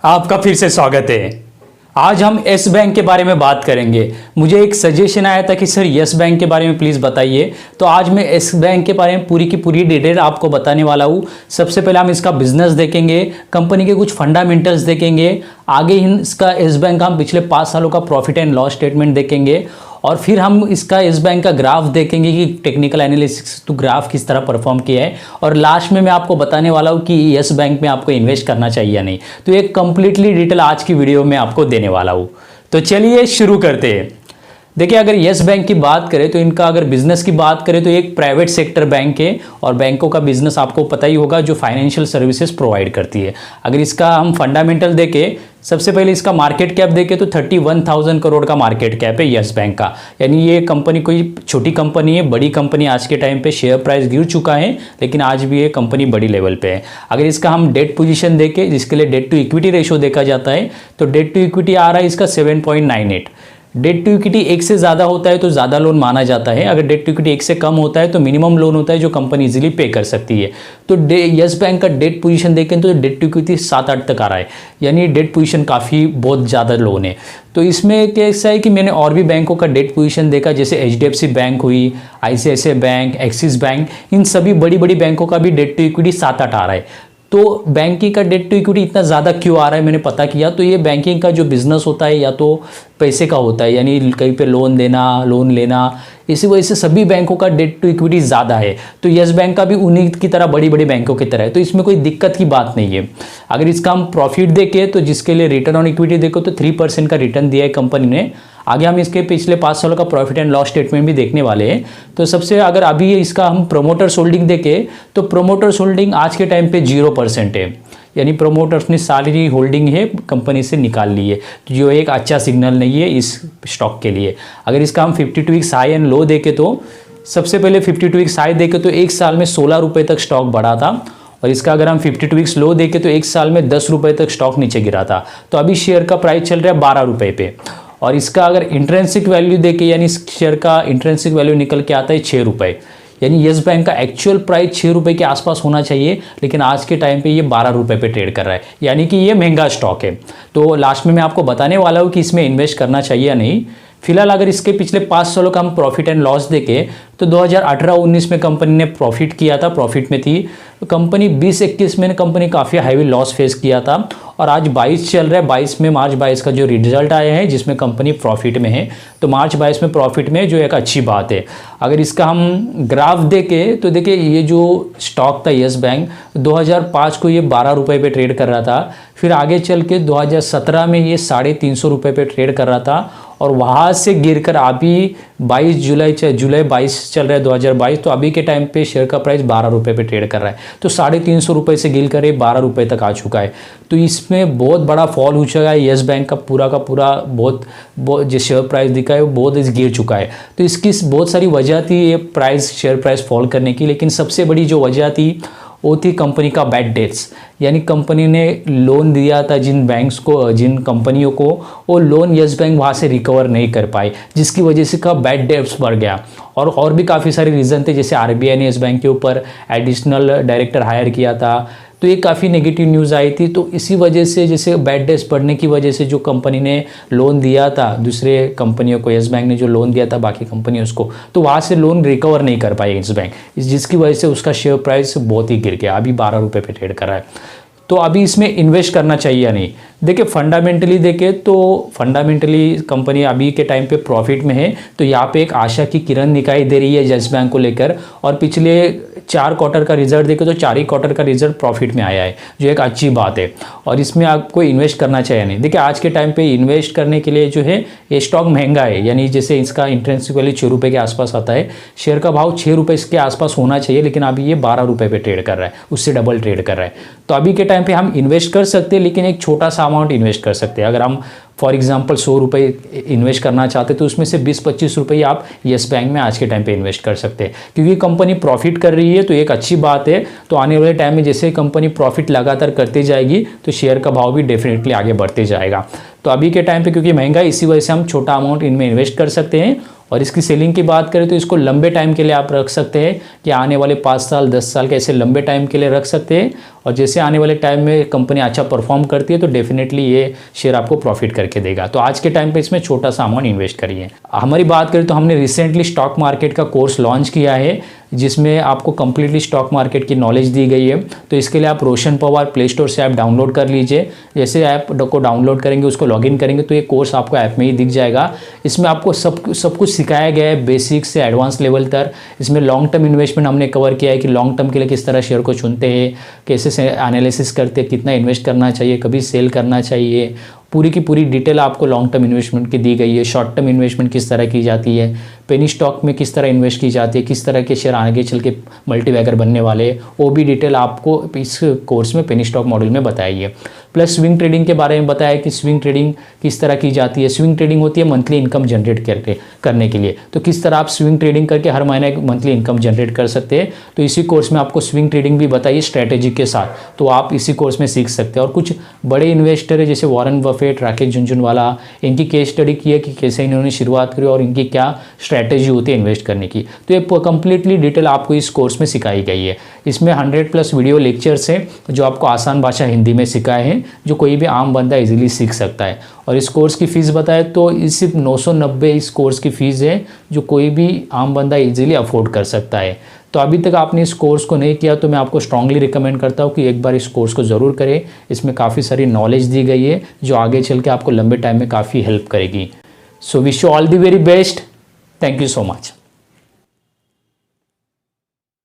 आपका फिर से स्वागत है। आज हम यस बैंक के बारे में बात करेंगे। मुझे एक सजेशन आया था कि सर यस बैंक के बारे में प्लीज़ बताइए, तो आज मैं यस बैंक के बारे में पूरी की पूरी डिटेल आपको बताने वाला हूँ। सबसे पहले हम इसका बिजनेस देखेंगे, कंपनी के कुछ फंडामेंटल्स देखेंगे, आगे इसका यस बैंक का हम पिछले 5 सालों का प्रॉफिट एंड लॉस स्टेटमेंट देखेंगे, और फिर हम इसका यस बैंक का ग्राफ देखेंगे कि टेक्निकल एनालिसिस तो ग्राफ किस तरह परफॉर्म किया है, और लास्ट में मैं आपको बताने वाला हूँ कि यस बैंक में आपको इन्वेस्ट करना चाहिए या नहीं। तो एक कंप्लीटली डिटेल आज की वीडियो में आपको देने वाला हूँ। तो चलिए शुरू करते हैं। देखिए, अगर यस बैंक की बात करें तो इनका अगर बिजनेस की बात करें तो एक प्राइवेट सेक्टर बैंक है, और बैंकों का बिजनेस आपको पता ही होगा जो फाइनेंशियल सर्विसेज प्रोवाइड करती है। अगर इसका हम फंडामेंटल देखें, सबसे पहले इसका मार्केट कैप देखें तो 31,000 करोड़ का मार्केट कैप है यस बैंक का। यानी ये कंपनी कोई छोटी कंपनी है, बड़ी कंपनी। आज के टाइम पे शेयर प्राइस गिर चुका है, लेकिन आज भी ये कंपनी बड़ी लेवल पे है। अगर इसका हम डेट पोजीशन देखें, जिसके लिए डेट टू इक्विटी रेशो देखा जाता है, तो डेट टू इक्विटी आ रहा है इसका 7.98। डेट टू इक्विटी 1 से ज़्यादा होता है तो ज़्यादा लोन माना जाता है। अगर डेट टू इक्विटी 1 से कम होता है तो मिनिमम लोन होता है जो कंपनी इजीली पे कर सकती है। तो यस बैंक का डेट पोजीशन देखें तो डेट टू इक्विटी 7-8 तक आ रहा है, यानी डेट पोजीशन काफ़ी बहुत ज़्यादा लोन है। तो इसमें कैसा है कि मैंने और भी बैंकों का डेट पोजीशन देखा, जैसे HDFC बैंक हुई, ICICI बैंक, एक्सिस बैंक, इन सभी बड़ी बड़ी बैंकों का भी डेट टू इक्विटी 7-8 आ रहा है। तो बैंकिंग का डेट टू इक्विटी इतना ज़्यादा क्यों आ रहा है, मैंने पता किया। तो ये बैंकिंग का जो बिजनेस होता है या तो पैसे का होता है, यानी कहीं पे लोन देना, लोन लेना, इसी वजह से सभी बैंकों का डेट टू इक्विटी ज़्यादा है। तो यस बैंक का भी उन्हीं की तरह बड़ी बड़ी बैंकों की तरह है, तो इसमें कोई दिक्कत की बात नहीं है। अगर इसका हम प्रॉफिट देखें तो जिसके लिए रिटर्न ऑन इक्विटी देखो तो 3% का रिटर्न दिया है कंपनी ने। आगे हम इसके पिछले 5 सालों का प्रॉफिट एंड लॉस स्टेटमेंट भी देखने वाले हैं। तो सबसे अगर अभी इसका हम प्रोमोटर्स होल्डिंग देखें तो प्रोमोटर्स होल्डिंग आज के टाइम पे 0% है, यानी प्रोमोटर्स ने सारी होल्डिंग है कंपनी से निकाल ली है, जो एक अच्छा सिग्नल नहीं है इस स्टॉक के लिए। अगर इसका हम 52 वीक्स हाई एंड लो देखें तो सबसे पहले 52 वीक्स हाई देखें तो एक साल में 16 रुपये तक स्टॉक बढ़ा था, और इसका अगर हम 52 वीक्स लो देखें तो एक साल में 10 रुपये तक स्टॉक नीचे गिरा था। तो अभी शेयर का प्राइस चल रहा है 12 रुपये पे, और इसका अगर इंट्रिंसिक वैल्यू देखें, यानी इस शेयर का इंट्रिंसिक वैल्यू निकल के आता है 6 रुपये। यानी यस बैंक का एक्चुअल प्राइस 6 रुपये के आसपास होना चाहिए, लेकिन आज के टाइम पे ये 12 रुपये पे ट्रेड कर रहा है, यानी कि ये महंगा स्टॉक है। तो लास्ट में मैं आपको बताने वाला हूँ कि इसमें इन्वेस्ट करना चाहिए या नहीं। फिलहाल अगर इसके पिछले 5 सालों का हम प्रॉफिट एंड लॉस देखें तो 2018-19 में कंपनी ने प्रॉफिट किया था, प्रॉफिट में थी। तो कंपनी 20-21 में कंपनी काफ़ी हैवी लॉस फेस किया था, और आज 22 चल रहा है। 22 में मार्च 22 का जो रिजल्ट आया है जिसमें कंपनी प्रॉफिट में है, तो मार्च 22 में प्रॉफिट में, जो एक अच्छी बात है। अगर इसका हम ग्राफ देखें तो देखिए, ये जो स्टॉक था यस बैंक, 2005 को ये 12 रुपये पे ट्रेड कर रहा था, फिर आगे चल के 2017 में ये 350 रुपये पे ट्रेड कर रहा था, और वहाँ से गिरकर अभी 22 जुलाई 22 चल रहा है 2022, तो अभी के टाइम पे शेयर का प्राइस 12 रुपये पे ट्रेड कर रहा है। तो 350 रुपये से गिर कर ये 12 रुपये तक आ चुका है। तो इसमें बहुत बड़ा फॉल हो चुका है। यस बैंक का पूरा बहुत जो शेयर प्राइस दिखा है वो बहुत गिर चुका है। तो इसकी बहुत सारी वजह थी ये शेयर प्राइस फॉल करने की, लेकिन सबसे बड़ी जो वजह थी वो थी कंपनी का बैड डेट्स। यानी कंपनी ने लोन दिया था जिन बैंक्स को, जिन कंपनियों को, वो लोन यस बैंक वहाँ से रिकवर नहीं कर पाई, जिसकी वजह से का बैड डेट्स बढ़ गया। और भी काफ़ी सारे रीज़न थे, जैसे RBI ने यस बैंक के ऊपर एडिशनल डायरेक्टर हायर किया था, तो ये काफ़ी नेगेटिव न्यूज़ आई थी। तो इसी वजह से, जैसे बैड डेट्स बढ़ने की वजह से जो कंपनी ने लोन दिया था दूसरे कंपनियों को, यस बैंक ने जो लोन दिया था बाकी कंपनियों को, तो वहाँ से लोन रिकवर नहीं कर पाई यस बैंक, जिसकी वजह से उसका शेयर प्राइस बहुत ही गिर गया, अभी 12 रुपये पे ट्रेड कर रहा है। तो अभी इसमें इन्वेस्ट करना चाहिए या नहीं। देखिए, फंडामेंटली देखें तो फंडामेंटली कंपनी अभी के टाइम पे प्रॉफिट में है, तो यहाँ पे एक आशा की किरण दिखाई दे रही है यस बैंक को लेकर। और पिछले 4 क्वार्टर का रिजल्ट देखें तो 4 ही क्वार्टर का रिजल्ट प्रॉफिट में आया है, जो एक अच्छी बात है, और इसमें आपको इन्वेस्ट करना चाहिए नहीं। देखिए, आज के टाइम पे इन्वेस्ट करने के लिए जो है ये स्टॉक महंगा है, यानी जैसे इसका इंट्रिंसिक वैल्यू 6 रुपये के आसपास आता है, शेयर का भाव 6 रुपये के आसपास होना चाहिए, लेकिन अभी ये 12 रुपये पे ट्रेड कर रहा है, उससे डबल ट्रेड कर रहा है। तो अभी के टाइम पे हम इन्वेस्ट कर सकते हैं, लेकिन एक छोटा सा अमाउंट इन्वेस्ट कर सकते हैं। अगर हम फॉर एग्जांपल 100 रुपये इन्वेस्ट करना चाहते हैं तो उसमें से 20-25 रुपये आप यस बैंक में आज के टाइम पे इन्वेस्ट कर सकते हैं, क्योंकि कंपनी प्रॉफिट कर रही है, तो एक अच्छी बात है। तो आने वाले टाइम में जैसे कंपनी प्रॉफिट लगातार करती जाएगी तो शेयर का भाव भी डेफिनेटली आगे बढ़ते जाएगा। तो अभी के टाइम पे क्योंकि महंगा है, इसी वजह से हम छोटा अमाउंट इनमें इन्वेस्ट कर सकते हैं। और इसकी सेलिंग की बात करें तो इसको लंबे टाइम के लिए आप रख सकते हैं, कि आने वाले 5 साल 10 साल के ऐसे लंबे टाइम के लिए रख सकते हैं। और जैसे आने वाले टाइम में कंपनी अच्छा परफॉर्म करती है तो डेफिनेटली ये शेयर आपको प्रॉफिट करके देगा। तो आज के टाइम पे इसमें छोटा सा अमाउंट इन्वेस्ट करिए। हमारी बात करें तो हमने रिसेंटली स्टॉक मार्केट का कोर्स लॉन्च किया है जिसमें आपको कंप्लीटली स्टॉक मार्केट की नॉलेज दी गई है। तो इसके लिए आप रोशन पवार प्ले स्टोर से ऐप डाउनलोड कर लीजिए। जैसे ऐप को डाउनलोड करेंगे, उसको लॉगिन करेंगे तो ये कोर्स आपको ऐप में ही दिख जाएगा। इसमें आपको सब कुछ सिखाया गया है बेसिक से एडवांस लेवल तक। इसमें लॉन्ग टर्म इन्वेस्टमेंट हमने कवर किया है कि लॉन्ग टर्म के लिए किस तरह शेयर को चुनते हैं, कैसे एनालिसिस करते हैं, कितना इन्वेस्ट करना चाहिए, कभी सेल करना चाहिए, पूरी की पूरी डिटेल आपको लॉन्ग टर्म इन्वेस्टमेंट की दी गई है। शॉर्ट टर्म इन्वेस्टमेंट किस तरह की जाती है, पेनी स्टॉक में किस तरह इन्वेस्ट की जाती है, किस तरह के शेयर आगे चल के मल्टीबैगर बनने वाले, वो भी डिटेल आपको इस कोर्स में पेनी स्टॉक मॉडल में बताई है। प्लस स्विंग ट्रेडिंग के बारे में बताया कि स्विंग ट्रेडिंग किस तरह की जाती है। स्विंग ट्रेडिंग होती है मंथली इनकम जनरेट करने के लिए, तो किस तरह आप स्विंग ट्रेडिंग करके हर महीने मंथली इनकम जनरेट कर सकते हैं। तो इसी कोर्स में आपको स्विंग ट्रेडिंग भी बताइए स्ट्रैटेजी के साथ, तो आप इसी कोर्स में सीख सकते हैं। और कुछ बड़े इन्वेस्टर है जैसे वॉरेन बफेट, राकेश झुनझुनवाला, इनकी केस स्टडी की है कि कैसे इन्होंने शुरुआत करी और इनकी क्या स्ट्रैटेजी होती है इन्वेस्ट करने की। तो ये कंप्लीटली डिटेल आपको इस कोर्स में सिखाई गई है। इसमें 100+ वीडियो लेक्चर्स हैं जो आपको आसान भाषा हिंदी में सिखाए हैं, जो कोई भी आम बंदा इजीली सीख सकता है। और इस कोर्स की फ़ीस बताए तो इस सिर्फ 990 इस कोर्स की फ़ीस है, जो कोई भी आम बंदा इजीली अफोर्ड कर सकता है। तो अभी तक आपने इस कोर्स को नहीं किया तो मैं आपको स्ट्रांगली रिकमेंड करता हूँ कि एक बार इस कोर्स को ज़रूर करें। इसमें काफ़ी सारी नॉलेज दी गई है जो आगे चल के आपको लंबे टाइम में काफ़ी हेल्प करेगी। So wish you all the very best. Thank you so much.